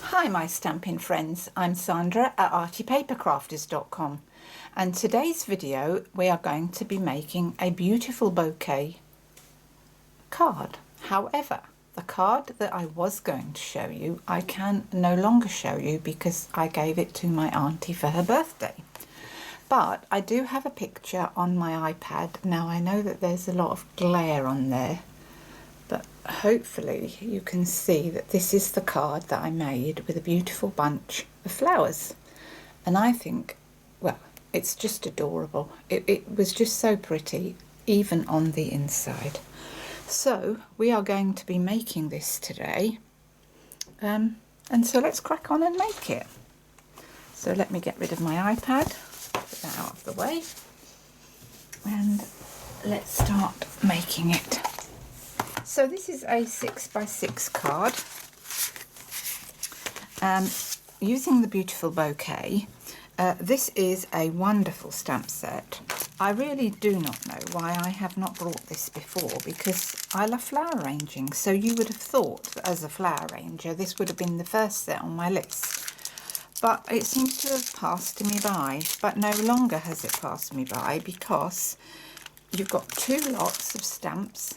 Hi my Stampin' friends, I'm Sandra at artypapercrafters.com, and today's video we are going to be making a beautiful bouquet card. However, the card that I was going to show you I can no longer show you because I gave it to my auntie for her birthday. But I do have a picture on my iPad. Now I know that there's a lot of glare on there, but hopefully you can see that this is the card that I made with a beautiful bunch of flowers. And I think, well, it's just adorable. It was just so pretty, even on the inside. So we are going to be making this today. And so let's crack on and make it. So let me get rid of my iPad, put that out of the way, and let's start making it. So this is a 6x6 card. Using the beautiful bouquet. This is a wonderful stamp set. I really do not know why I have not brought this before, because I love flower arranging, so you would have thought that as a flower arranger this would have been the first set on my list. But it seems to have passed me by, but no longer has it passed me by, because you've got two lots of stamps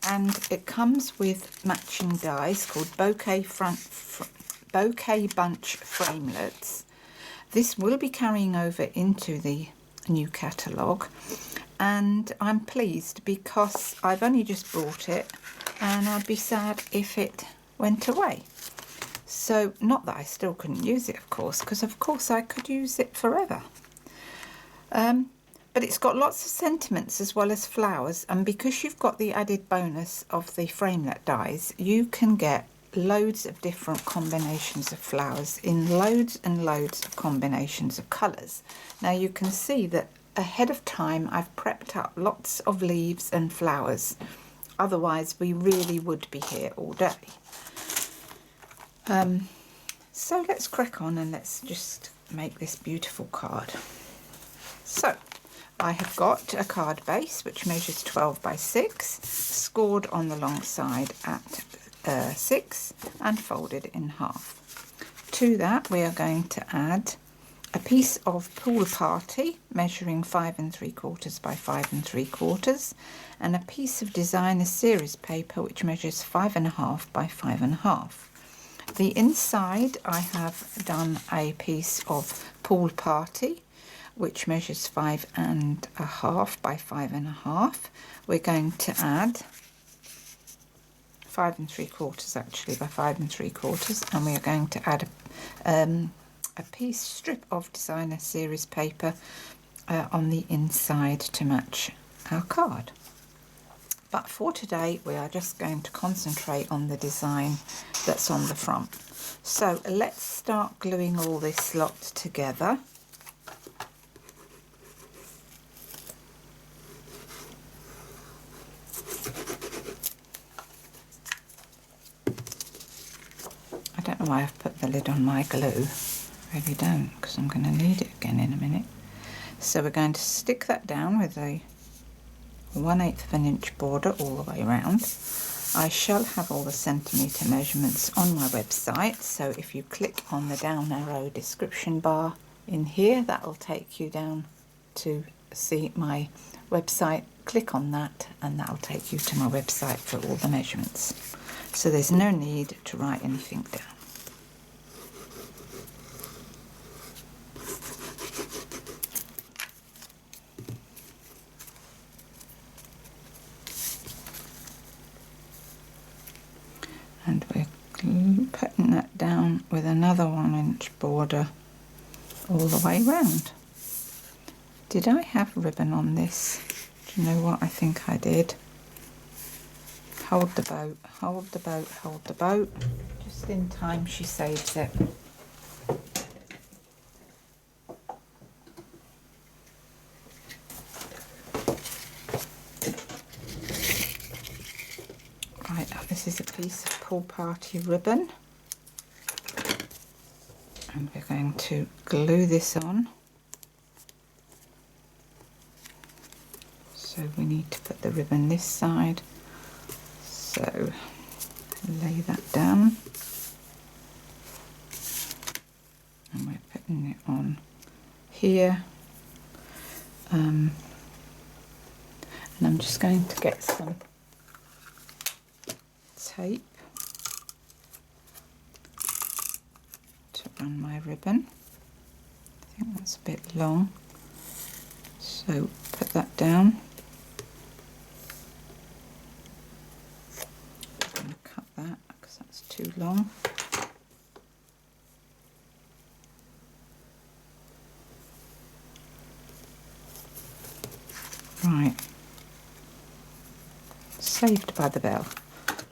and it comes with matching dies called Bouquet Bunch Framelets. This will be carrying over into the new catalogue, and I'm pleased because I've only just bought it and I'd be sad if it went away. So, not that I still couldn't use it, of course, because of course I could use it forever. But it's got lots of sentiments as well as flowers, and because you've got the added bonus of the framelit dies, you can get loads of different combinations of flowers in loads and loads of combinations of colours. Now you can see that ahead of time I've prepped up lots of leaves and flowers, otherwise we really would be here all day. So let's crack on and let's just make this beautiful card. So I have got a card base which measures 12x6, scored on the long side at 6 and folded in half. To that we are going to add a piece of Pool Party measuring 5 3/4 by 5 3/4 and a piece of Designer Series paper which measures 5 1/2 by 5 1/2. The inside I have done a piece of Pool Party which measures 5 1/2 by 5 1/2. We're going to add 5 3/4 actually by 5 3/4, and we are going to add a strip of Designer Series paper on the inside to match our card. But for today we are just going to concentrate on the design that's on the front. So let's start gluing all this lot together. I don't know why I've put the lid on my glue. I really don't, because I'm going to need it again in a minute. So we're going to stick that down with a 1/8 of an inch border all the way around. I shall have all the centimetre measurements on my website, so if you click on the down arrow description bar in here, that will take you down to see my website. Click on that and that will take you to my website for all the measurements. So there's no need to write anything down. And we're putting that down with another 1 inch border all the way round. Did I have ribbon on this? Do you know what? I think I did. Hold the boat, hold the boat, hold the boat. Just in time she saves it. Right, this is a piece of Pool Party ribbon. And we're going to glue this on. So we need to put the ribbon this side. So lay that down. and we're putting it on here. And I'm just going to get some tape to run my ribbon. I think that's a bit long, so put that down. I'm going to cut that because that's too long. Right, saved by the bell.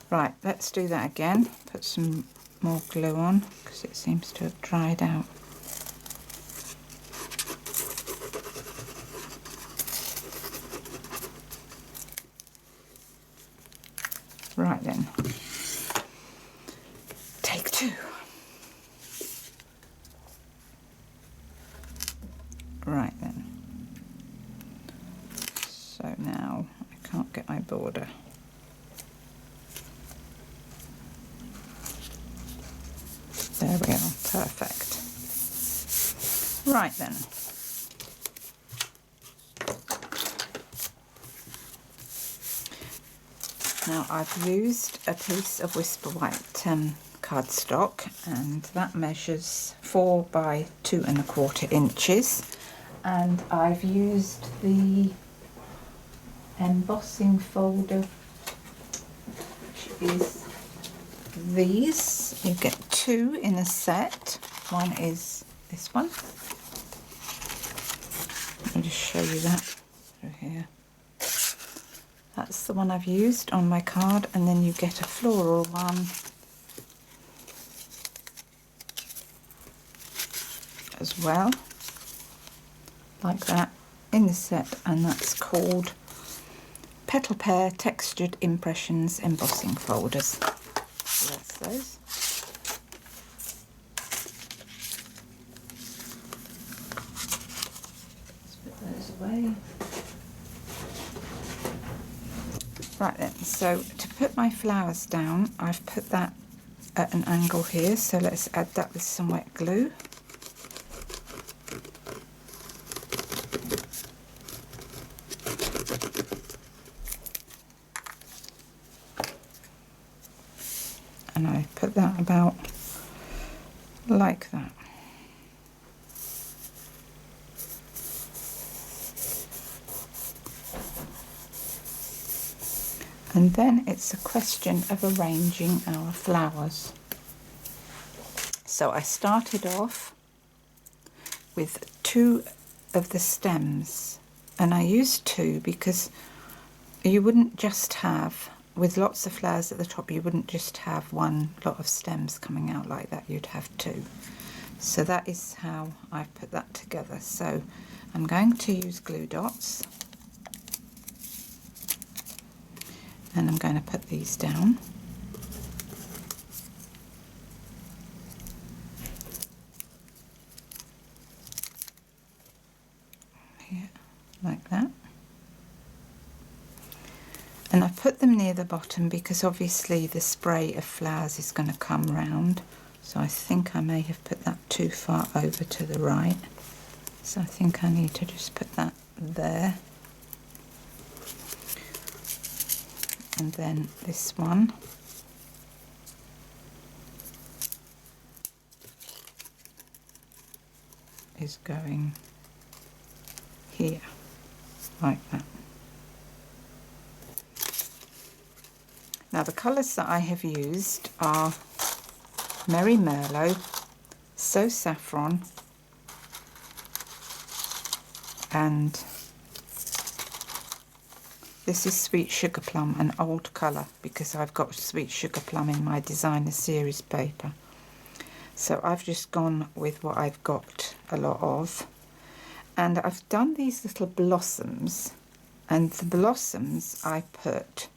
Right, let's do that again. Put some more glue on because it seems to have dried out. Right then, take two. Right then. So now I can't get my border. There we are, perfect. Right then. Now I've used a piece of Whisper White cardstock, and that measures 4 by 2 1/4 inches. And I've used the embossing folder, which is these. You get 2 in a set. One is this one. Let me just show you that through here. That's the one I've used on my card, and then you get a floral one as well, like that, in the set, and that's called Petal Pair Textured Impressions Embossing Folders. So that's those. Let's put those away. Right then, so to put my flowers down, I've put that at an angle here, so let's add that with some wet glue. And I put that about like that. And then it's a question of arranging our flowers. So I started off with 2 of the stems, and I used 2 because you wouldn't just have, with lots of flowers at the top, you wouldn't just have one lot of stems coming out like that, you'd have 2. So that is how I've put that together. So I'm going to use glue dots, and I'm going to put these down. Here, like that. And I put them near the bottom because obviously the spray of flowers is going to come round. So I think I may have put that too far over to the right. So I think I need to just put that there. And then this one. Is going here, like that. Now the colours that I have used are Merry Merlot, So Saffron, and this is Sweet Sugar Plum, an old colour, because I've got Sweet Sugar Plum in my designer series paper. So I've just gone with what I've got a lot of. And I've done these little blossoms, and the blossoms I put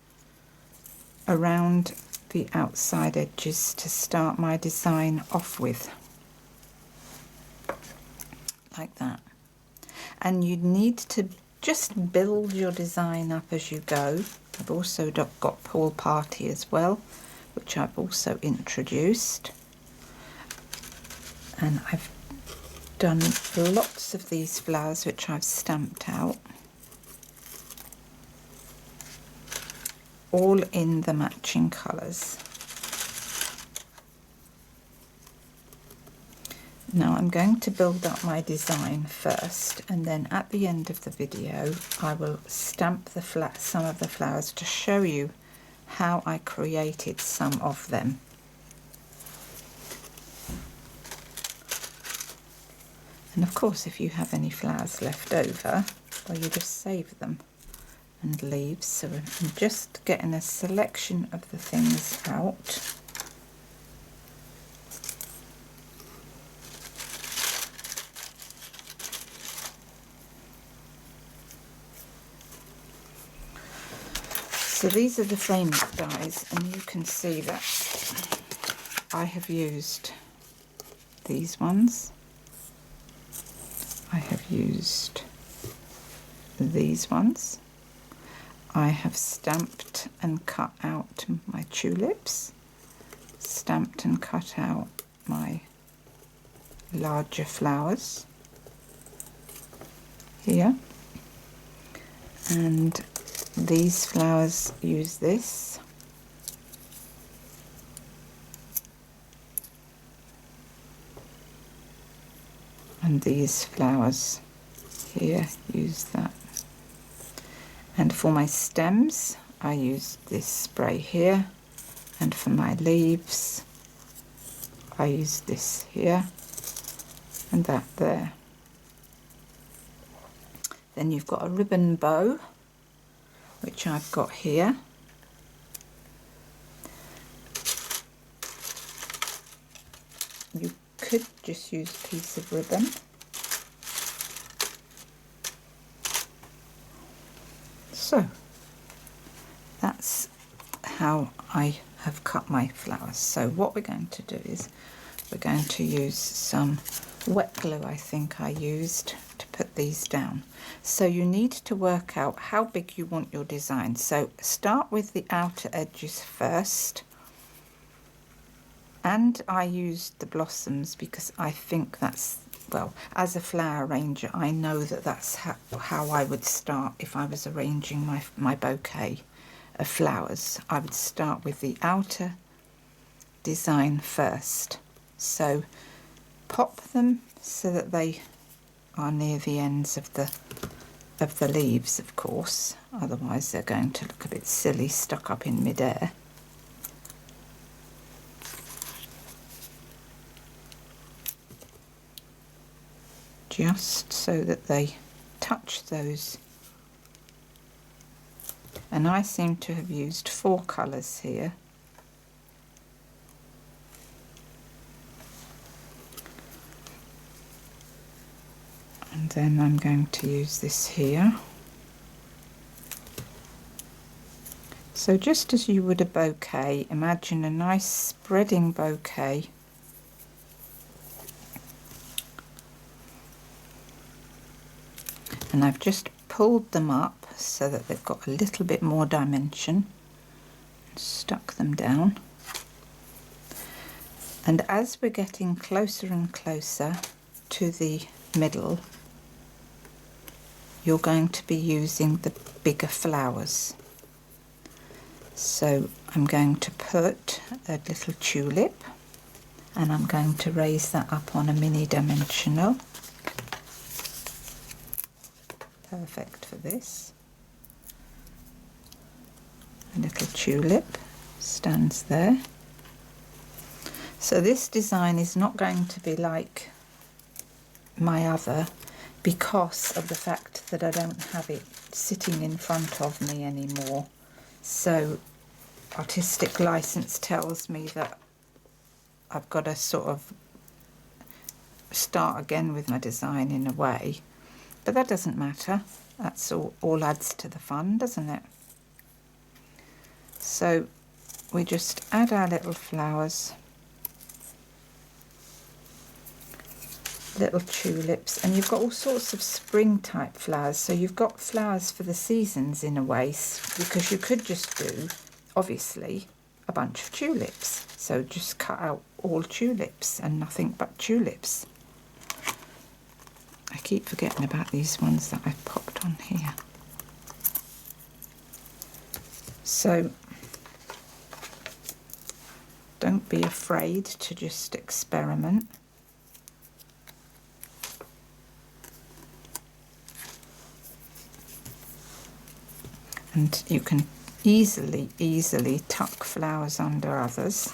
around the outside edges to start my design off with. Like that. And you need to just build your design up as you go. I've also got Pool Party as well, which I've also introduced. And I've done lots of these flowers which I've stamped out, all in the matching colours. Now I'm going to build up my design first, and then at the end of the video I will stamp some of the flowers to show you how I created some of them. And of course, if you have any flowers left over, well, you just save them, and leaves. So I'm just getting a selection of the things out. So these are the frame dies, and you can see that I have used these ones. I have used these ones. I have stamped and cut out my tulips, stamped and cut out my larger flowers here, and these flowers use this. And these flowers here use that. And for my stems I used this spray here, and for my leaves I used this here and that there. Then you've got a ribbon bow, which I've got here. You could just use a piece of ribbon. So that's how I have cut my flowers. So what we're going to do is we're going to use some wet glue. I think I used to put these down. So you need to work out how big you want your design. So start with the outer edges first. And I used the blossoms because I think that's, well, as a flower arranger, I know that that's how I would start if I was arranging my bouquet of flowers. I would start with the outer design first. So pop them so that they are near the ends of the leaves, of course, otherwise they're going to look a bit silly stuck up in midair. Just so that they touch those. And I seem to have used 4 colours here. And then I'm going to use this here. So just as you would a bouquet, imagine a nice spreading bouquet. And I've just pulled them up so that they've got a little bit more dimension, and stuck them down. And as we're getting closer and closer to the middle, you're going to be using the bigger flowers. So I'm going to put a little tulip, and I'm going to raise that up on a mini dimensional. Perfect for this. A little tulip stands there. So this design is not going to be like my other because of the fact that I don't have it sitting in front of me anymore. So artistic license tells me that I've got to sort of start again with my design in a way. But that doesn't matter. That's all adds to the fun, doesn't it? So we just add our little flowers, little tulips, and you've got all sorts of spring type flowers. So you've got flowers for the seasons in a way, because you could just do, obviously, a bunch of tulips. So just cut out all tulips and nothing but tulips. I keep forgetting about these ones that I've popped on here. So don't be afraid to just experiment. And you can easily tuck flowers under others.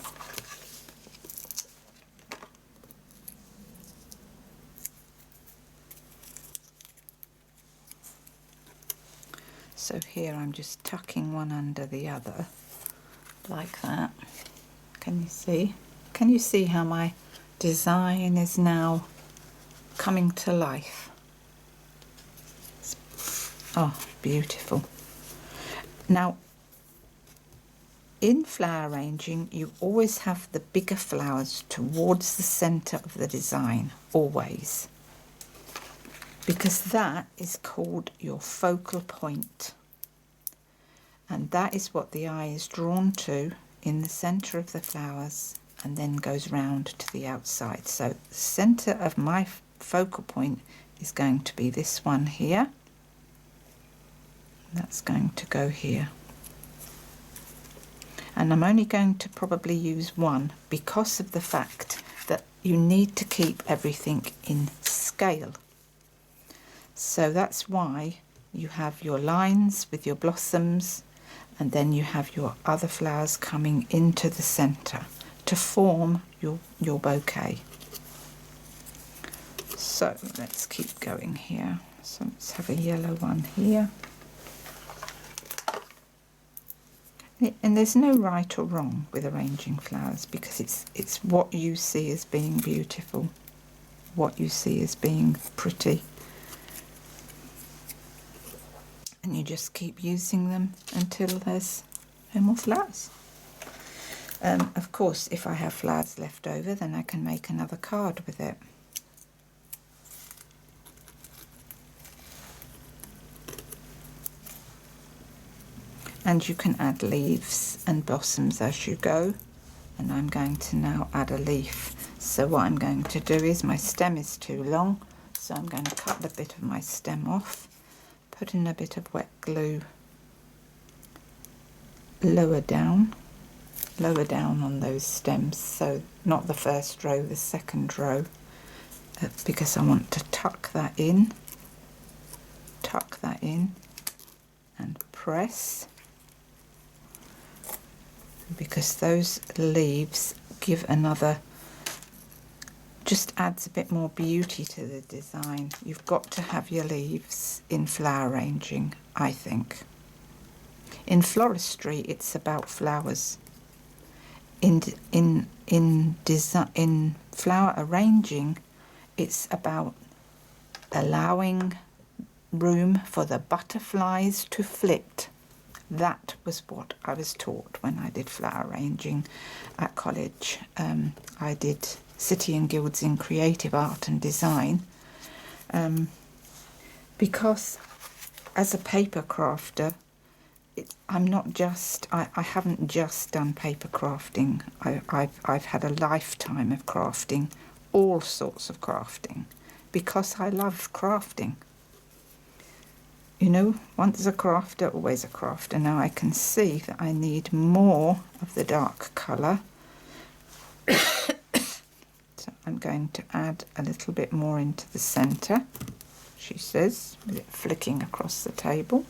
So here I'm just tucking one under the other, like that. Can you see? Can you see how my design is now coming to life? Oh, beautiful. Now, in flower arranging, you always have the bigger flowers towards the centre of the design, always. Because that is called your focal point. And that is what the eye is drawn to in the centre of the flowers and then goes round to the outside. So the centre of my focal point is going to be this one here. That's going to go here. And I'm only going to probably use one because of the fact that you need to keep everything in scale. So that's why you have your lines with your blossoms, and then you have your other flowers coming into the centre to form your bouquet. So let's keep going here. So let's have a yellow one here. And there's no right or wrong with arranging flowers, because it's what you see as being beautiful, what you see as being pretty. And you just keep using them until there's no more flowers. Of course, if I have flowers left over, then I can make another card with it. And you can add leaves and blossoms as you go. And I'm going to now add a leaf. So what I'm going to do is, my stem is too long, so I'm going to cut a bit of my stem off, put in a bit of wet glue lower down on those stems, so not the first row, the second row, because I want to tuck that in and press, because those leaves give another, just adds a bit more beauty to the design. You've got to have your leaves in flower arranging, I think. In floristry, it's about flowers. In flower arranging, it's about allowing room for the butterflies to flit. That was what I was taught when I did flower arranging at college. I did City and Guilds in Creative Art and Design, because as a paper crafter, I'm not just, I haven't just done paper crafting. I've had a lifetime of crafting, all sorts of crafting, because I love crafting. You know, once a crafter, always a crafter. Now I can see that I need more of the dark colour. So I'm going to add a little bit more into the centre, she says, with it flicking across the table.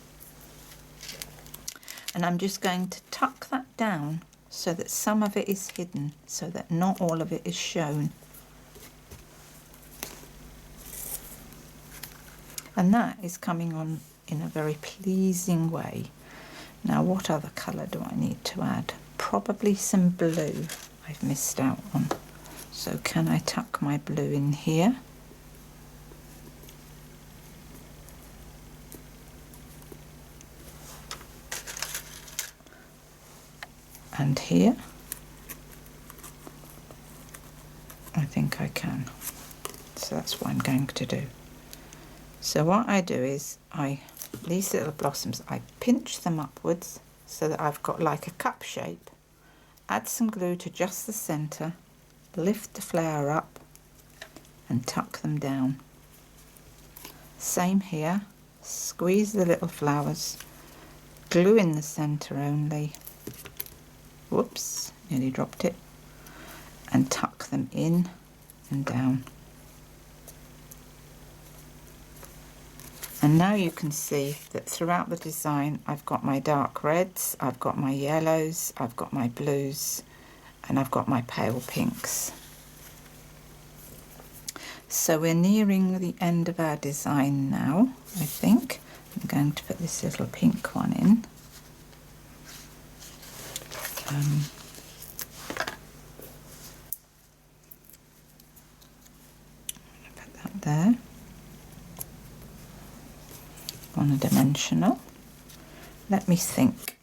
And I'm just going to tuck that down so that some of it is hidden, so that not all of it is shown. And that is coming on in a very pleasing way. Now, what other colour do I need to add? Probably some blue I've missed out on. So can I tuck my blue in here? And here? I think I can. So that's what I'm going to do. So what I do is, these little blossoms, I pinch them upwards so that I've got like a cup shape, add some glue to just the centre, lift the flower up and tuck them down. Same here, squeeze the little flowers, glue in the centre only, whoops, nearly dropped it, and tuck them in and down. And now you can see that throughout the design I've got my dark reds, I've got my yellows, I've got my blues, and I've got my pale pinks. So we're nearing the end of our design now, I think. I'm going to put this little pink one in. Put that there. On a dimensional. Let me think.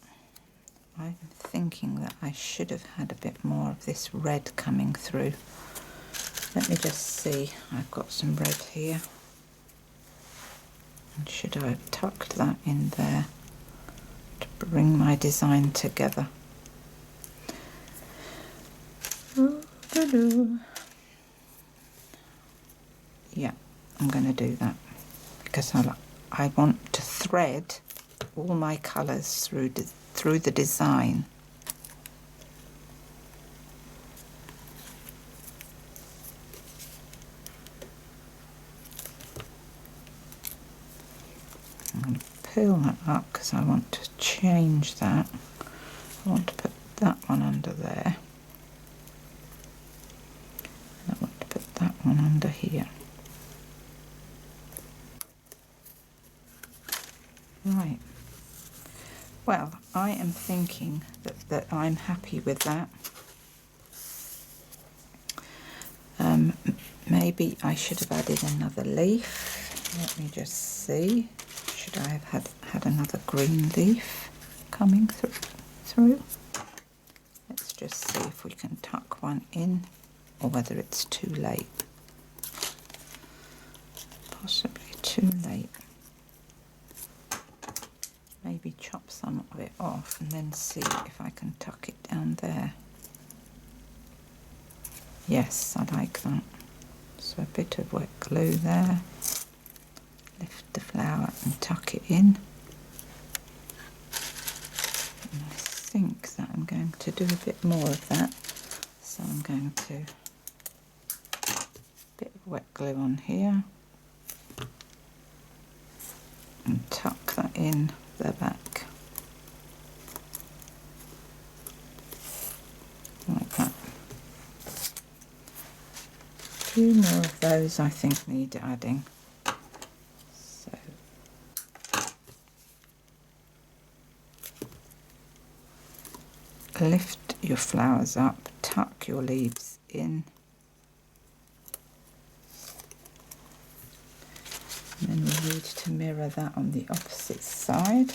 I'm thinking that I should have had a bit more of this red coming through. Let me just see. I've got some red here. And should I have tucked that in there to bring my design together? Yeah, I'm going to do that because I want to thread all my colours through the design. I'm going to peel that up because I want to change that. I want to put that one under there. And I want to put that one under here. Right. Well, I am thinking that I'm happy with that. Maybe I should have added another leaf. Let me just see. Should I have had another green leaf coming through? Let's just see if we can tuck one in, or whether it's too late. Possibly too late. Maybe chop some of it off and then see if I can tuck it down there. Yes, I like that. So a bit of wet glue there. Lift the flower and tuck it in. And I think that I'm going to do a bit more of that. So I'm going to bit of wet glue on here and tuck that in the back like that. A few more of those I think need adding. So lift your flowers up, tuck your leaves in, and then we need to mirror that on the opposite side.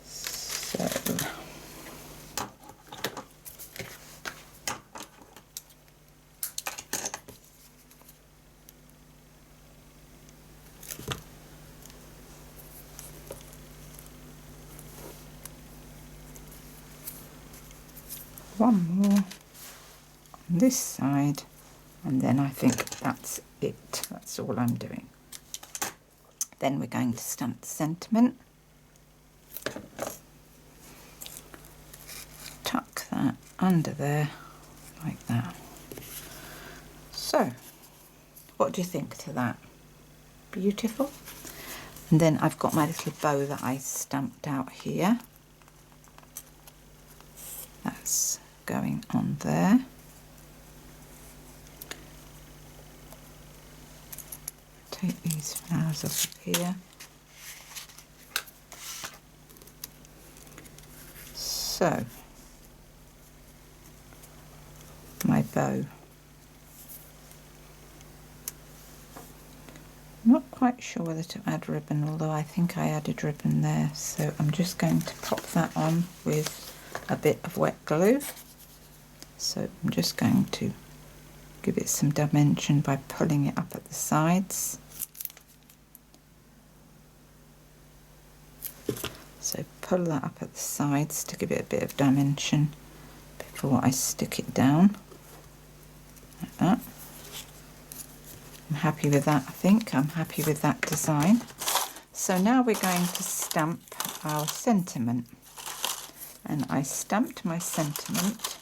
So one more on this side, and then I think that's it. That's all I'm doing. Then we're going to stamp the sentiment. Tuck that under there like that. So, what do you think to that? Beautiful. And then I've got my little bow that I stamped out here. That's going on there. Take these flowers off of here. So, my bow. I'm not quite sure whether to add ribbon, although I think I added ribbon there. So I'm just going to pop that on with a bit of wet glue. So I'm just going to give it some dimension by pulling it up at the sides. So pull that up at the sides to give it a bit of dimension before I stick it down, like that. I'm happy with that, I think. I'm happy with that design. So now we're going to stamp our sentiment. And I stamped my sentiment.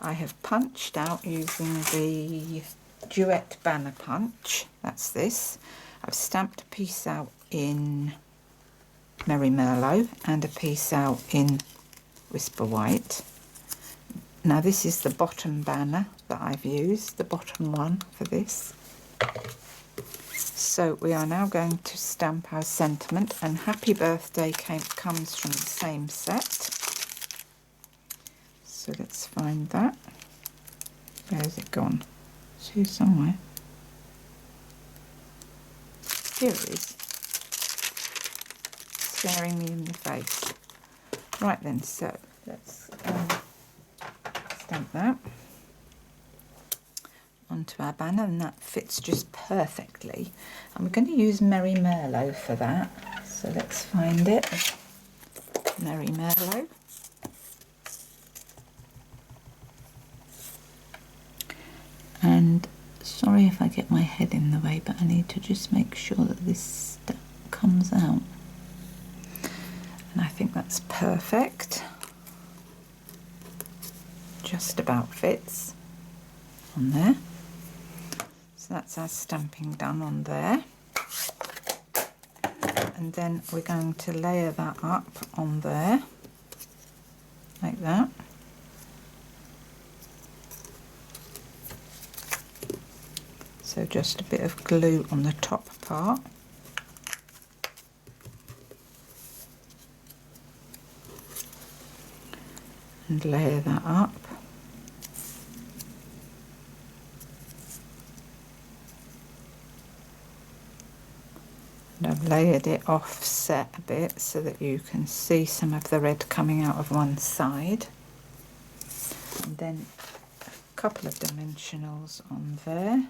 I have punched out using the Duet Banner Punch. That's this. I've stamped a piece out in Merry Merlot and a piece out in Whisper White. Now this is the bottom banner that I've used, the bottom one for this. So we are now going to stamp our sentiment, and Happy Birthday comes from the same set. So let's find that. Where's it gone? It's here somewhere. Here it is. Staring me in the face. Right then, so let's stamp that onto our banner, and that fits just perfectly. I'm going to use Merry Merlot for that. So let's find it. Merry Merlot. And sorry if I get my head in the way, but I need to just make sure that this comes out. And I think that's perfect. Just about fits on there. So that's our stamping done on there. And then we're going to layer that up on there, like that. So just a bit of glue on the top part. And layer that up. And I've layered it offset a bit so that you can see some of the red coming out of one side. And then a couple of dimensionals on there.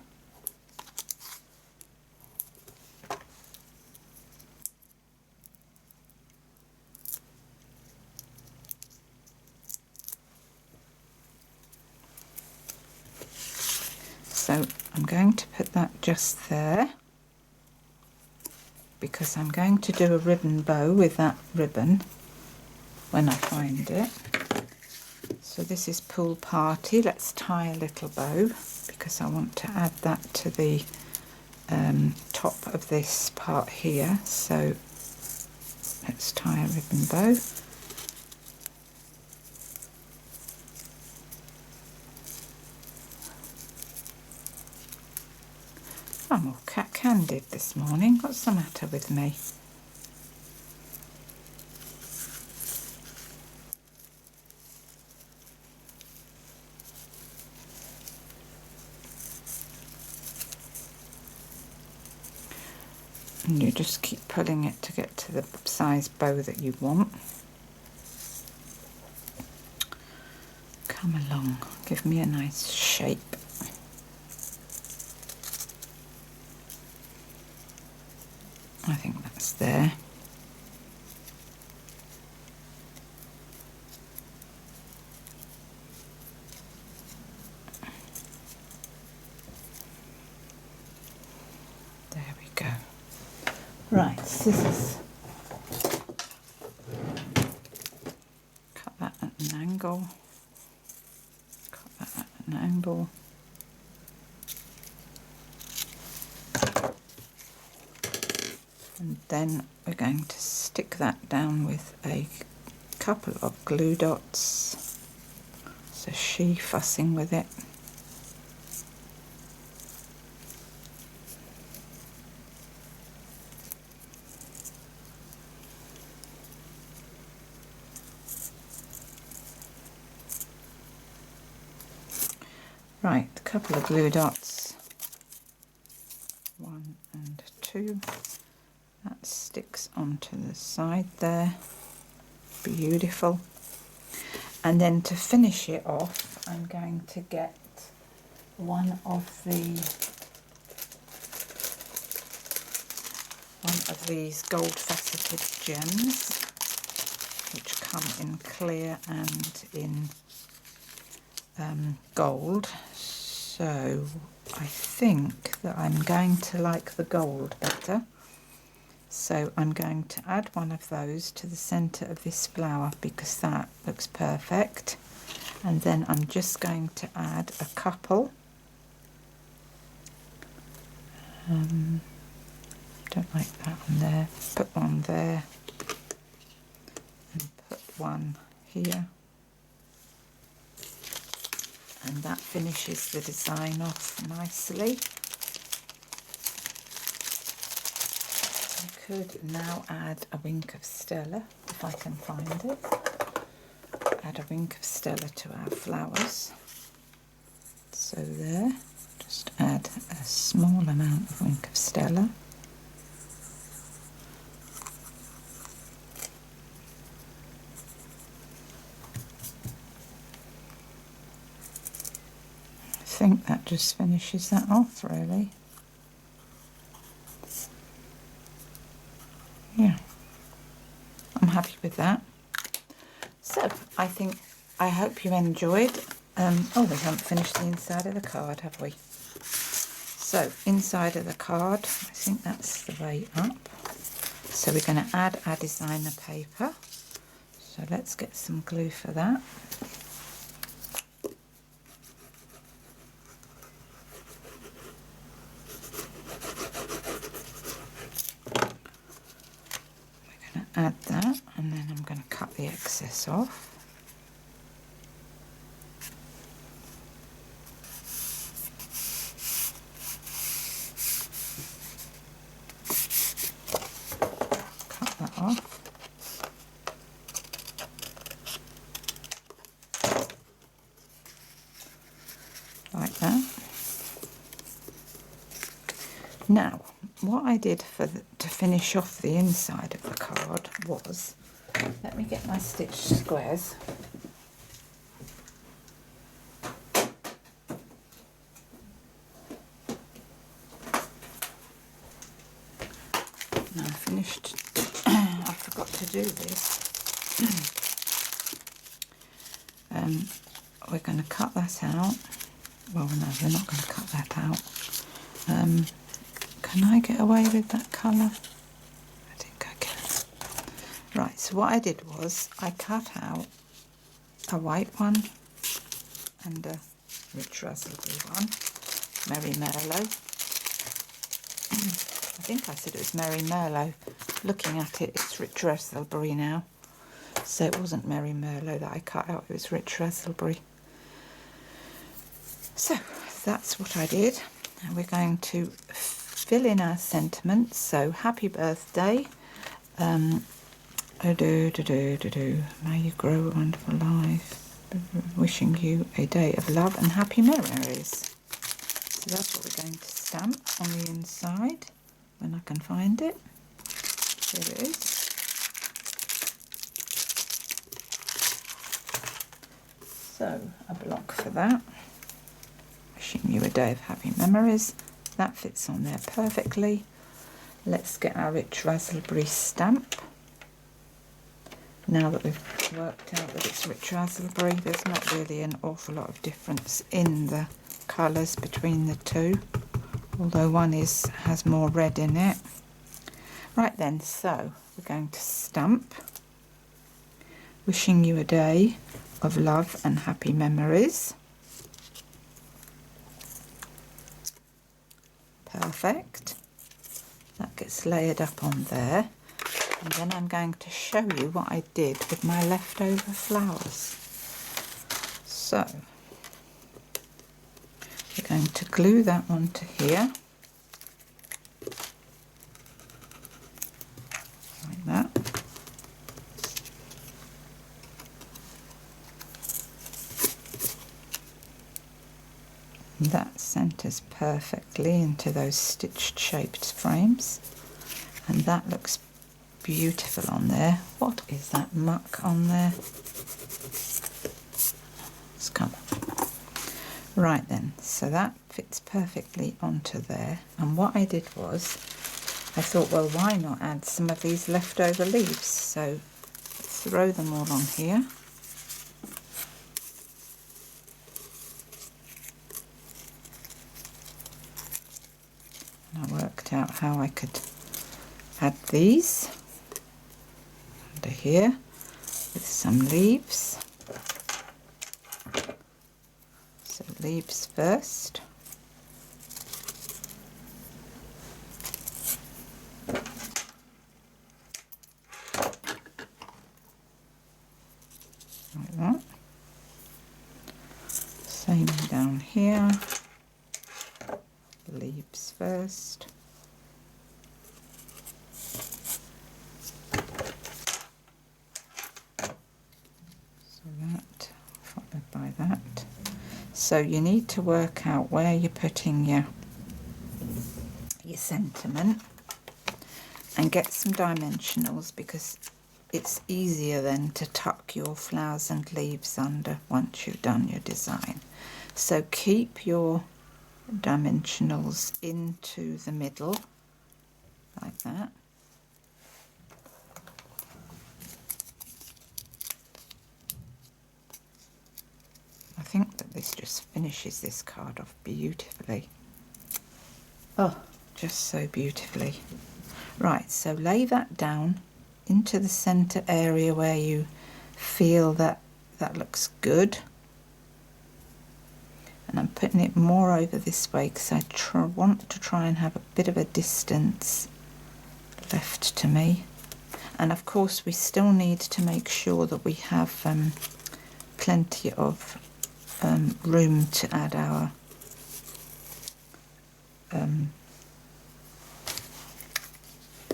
So I'm going to put that just there, because I'm going to do a ribbon bow with that ribbon when I find it. So this is Pool Party. Let's tie a little bow, because I want to add that to the top of this part here. So let's tie a ribbon bow. I'm all cat-candid this morning. What's the matter with me? And you just keep pulling it to get to the size bow that you want. Come along, give me a nice shape. I think that's there. There we go. Right, scissors. Cut that at an angle. Cut that at an angle. And then we're going to stick that down with a couple of glue dots. So she fussing with it. Right, a couple of glue dots. 1 and 2. That sticks onto the side there. Beautiful. And then to finish it off, I'm going to get one of these gold faceted gems, which come in clear and in gold. So I think that I'm going to like the gold better. So I'm going to add one of those to the centre of this flower because that looks perfect. And then I'm just going to add a couple. Don't like that one there. Put one there and put one here. And that finishes the design off nicely. I could now add a wink of Stella if I can find it. Add a wink of Stella to our flowers. So there, just add a small amount of wink of Stella. I think that just finishes that off really. Yeah, I'm happy with that. So I hope you enjoyed. Oh, we haven't finished the inside of the card, have we? So inside of the card, I think that's the way up. So we're going to add our designer paper. So let's get some glue for that. We're going to add that, and then I'm going to cut the excess off. Off. Like that. Now, what I did to finish off the inside of the card was, let me get my stitch squares. Now I finished. I forgot to do this. We're going to cut that out. Well, no, we're not going to cut that out. Can I get away with that colour? I think I can. Right, so what I did was I cut out a white one and a rich raspberry one, Merry Merlot. I think I said it was Merry Merlot. Looking at it, it's rich raspberry now. So it wasn't Merry Merlot that I cut out, it was rich raspberry. So that's what I did. And we're going to fill in our sentiments. So happy birthday. May you grow a wonderful life. Wishing you a day of love and happy memories. So that's what we're going to stamp on the inside when I can find it. There it is. So a block for that. Wishing you a day of happy memories. That fits on there perfectly. Let's get our rich raspberry stamp. Now that we've worked out that it's rich raspberry, there's not really an awful lot of difference in the colours between the two, although one has more red in it. Right then, so we're going to stamp. Wishing you a day of love and happy memories. Perfect. That gets layered up on there. And then I'm going to show you what I did with my leftover flowers. So we're going to glue that onto here. Like that. That centres perfectly into those stitched shaped frames, and that looks beautiful on there. What is that muck on there? It's come. Right then, so that fits perfectly onto there, and what I did was I thought, well, why not add some of these leftover leaves? So throw them all on here. And I worked out how I could add these under here with some leaves. So leaves first. Like that. Same down here. Leaves first. So that, followed by that. So you need to work out where you're putting your sentiment and get some dimensionals, because it's easier then to tuck your flowers and leaves under once you've done your design. So keep your dimensionals into the middle like that. I think that this just finishes this card off beautifully. Oh, just so beautifully. Right, so lay that down into the center area where you feel that that looks good. And I'm putting it more over this way because I want to try and have a bit of a distance left to me. And of course we still need to make sure that we have plenty of room to add our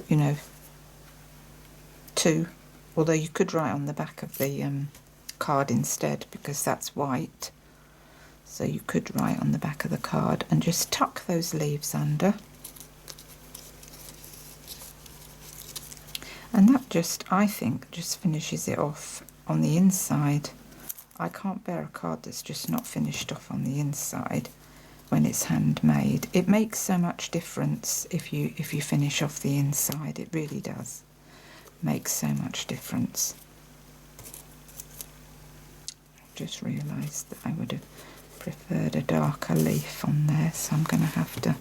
you know, two, although you could write on the back of the card instead, because that's white. So you could write on the back of the card and just tuck those leaves under. And that just, I think, just finishes it off on the inside. I can't bear a card that's just not finished off on the inside when it's handmade. It makes so much difference if you finish off the inside. It really does. Makes so much difference. I've just realised that I would have preferred a darker leaf on there, so I'm going to have to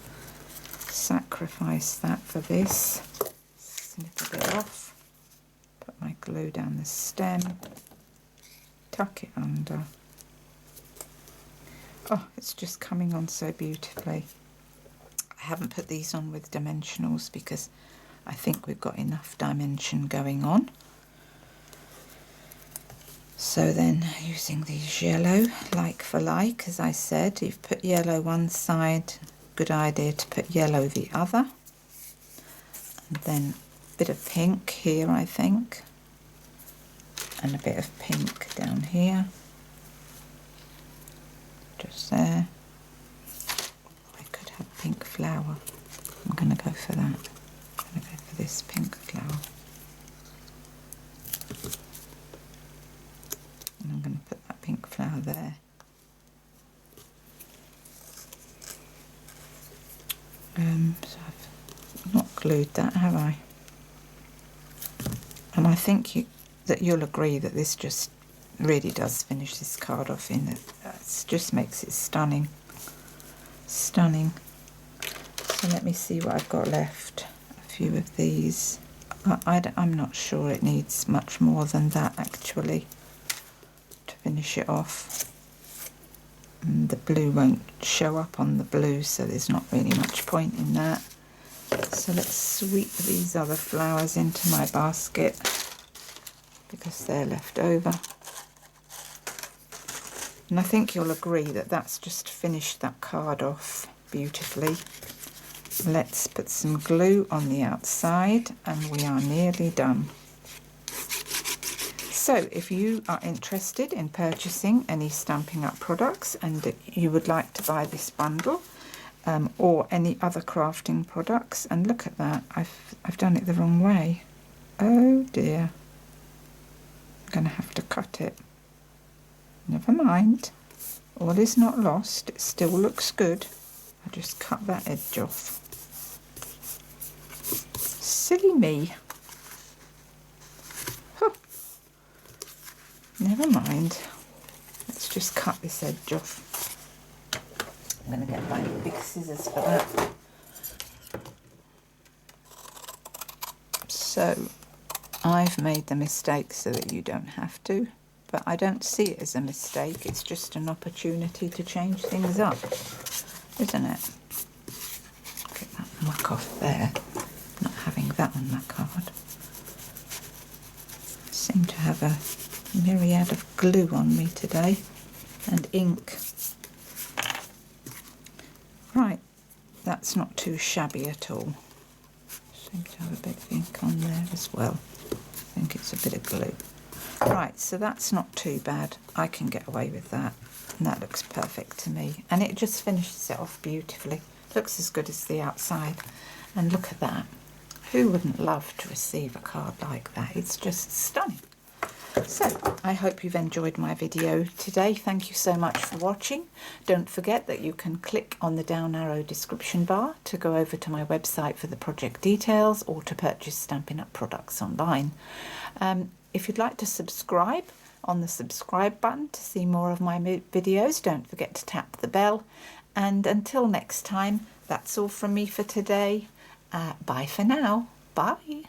sacrifice that for this. Snip a bit off, put my glue down the stem, tuck it under. Oh, it's just coming on so beautifully. I haven't put these on with dimensionals because I think we've got enough dimension going on. So then using these yellow, like for like, as I said, you've put yellow one side, good idea to put yellow the other. And then a bit of pink here, I think, and a bit of pink down here. Just there. I could have a pink flower. I'm going to go for that. I'm going to go for this pink flower. And I'm going to put that pink flower there. So I've not glued that, have I? And I think that you'll agree that this just really does finish this card off in it. It just makes it stunning. Stunning. So let me see what I've got left. A few of these. I'm not sure it needs much more than that actually to finish it off. And the blue won't show up on the blue, so there's not really much point in that. So let's sweep these other flowers into my basket because they're left over. And I think you'll agree that that's just finished that card off beautifully. Let's put some glue on the outside and we are nearly done. So if you are interested in purchasing any Stampin' Up products and you would like to buy this bundle or any other crafting products, and look at that, I've done it the wrong way. Oh dear. I'm going to have to cut it. Never mind, all is not lost, it still looks good. I just cut that edge off. Silly me. Huh. Never mind, let's just cut this edge off. I'm going to get my big scissors for that. So I've made the mistake so that you don't have to, but I don't see it as a mistake. It's just an opportunity to change things up, isn't it? Get that muck off there, not having that on my card. I seem to have a myriad of glue on me today and ink. Right, that's not too shabby at all. Seem to have a bit of ink on there as well. I think it's a bit of glue. Right, so that's not too bad. I can get away with that. And that looks perfect to me. And it just finishes it off beautifully. Looks as good as the outside. And look at that. Who wouldn't love to receive a card like that? It's just stunning. So, I hope you've enjoyed my video today. Thank you so much for watching. Don't forget that you can click on the down arrow description bar to go over to my website for the project details or to purchase Stampin' Up! Products online. If you'd like to subscribe, on the subscribe button to see more of my videos, don't forget to tap the bell. And until next time, that's all from me for today. Bye for now. Bye.